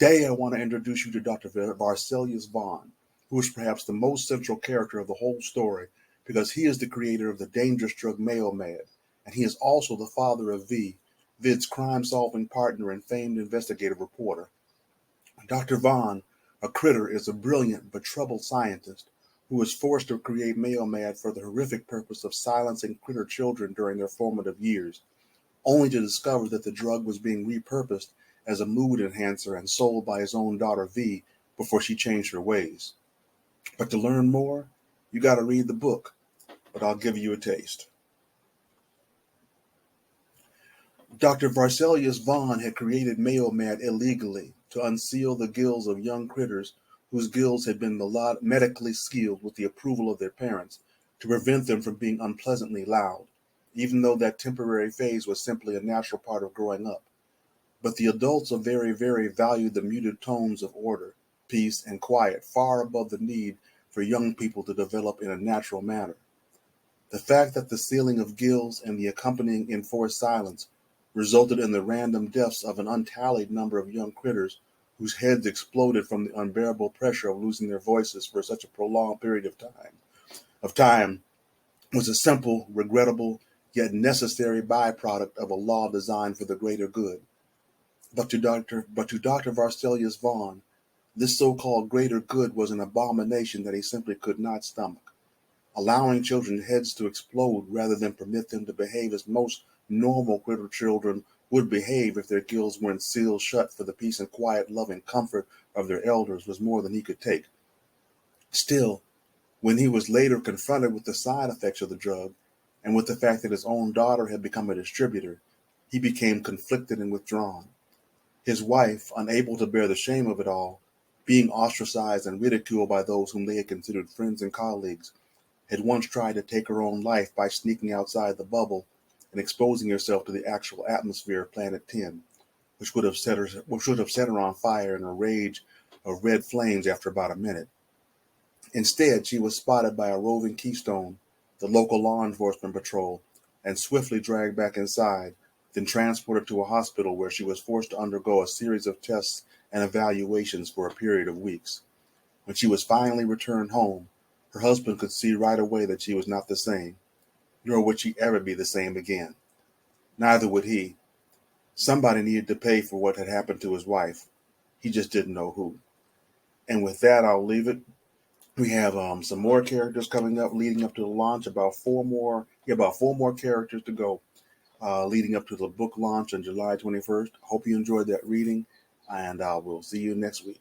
Today, I want to introduce you to Dr. Varcelius Vaughn, who is perhaps the most central character of the whole story because he is the creator of the dangerous drug MayoMadd, and he is also the father of Vid's crime-solving partner and famed investigative reporter. Dr. Vaughn, a critter, is a brilliant but troubled scientist who is forced to create MayoMadd for the horrific purpose of silencing critter children during their formative years, only to discover that the drug was being repurposed as a mood enhancer and sold by his own daughter V before she changed her ways. But to learn more, you got to read the book, but I'll give you a taste. Dr. Varcelius Vaughn had created MayoMadd illegally to unseal the gills of young critters whose gills had been medically sealed with the approval of their parents to prevent them from being unpleasantly loud, even though that temporary phase was simply a natural part of growing up. But the adults of very valued the muted tones of order, peace, and quiet far above the need for young people to develop in a natural manner. The fact that the sealing of gills and the accompanying enforced silence resulted in the random deaths of an untallied number of young critters whose heads exploded from the unbearable pressure of losing their voices for such a prolonged period of time was a simple, regrettable, yet necessary byproduct of a law designed for the greater good. But to Dr. Varcelius Vaughn, this so-called greater good was an abomination that he simply could not stomach. Allowing children's heads to explode rather than permit them to behave as most normal critter children would behave if their gills weren't sealed shut for the peace and quiet, loving comfort of their elders was more than he could take. Still, when he was later confronted with the side effects of the drug and with the fact that his own daughter had become a distributor, he became conflicted and withdrawn. His wife, unable to bear the shame of it all, being ostracized and ridiculed by those whom they had considered friends and colleagues, had once tried to take her own life by sneaking outside the bubble and exposing herself to the actual atmosphere of Planet 10, which would have set her on fire in a rage of red flames after about a minute. Instead, she was spotted by a roving Keystone, the local law enforcement patrol, and swiftly dragged back inside, then transported to a hospital where she was forced to undergo a series of tests and evaluations for a period of weeks. When she was finally returned home, her husband could see right away that she was not the same, nor would she ever be the same again. Neither would he. Somebody needed to pay for what had happened to his wife. He just didn't know who. And with that, I'll leave it. We have some more characters coming up leading up to the launch, about four more characters to go leading up to the book launch on July 21st. Hope you enjoyed that reading, and we'll see you next week.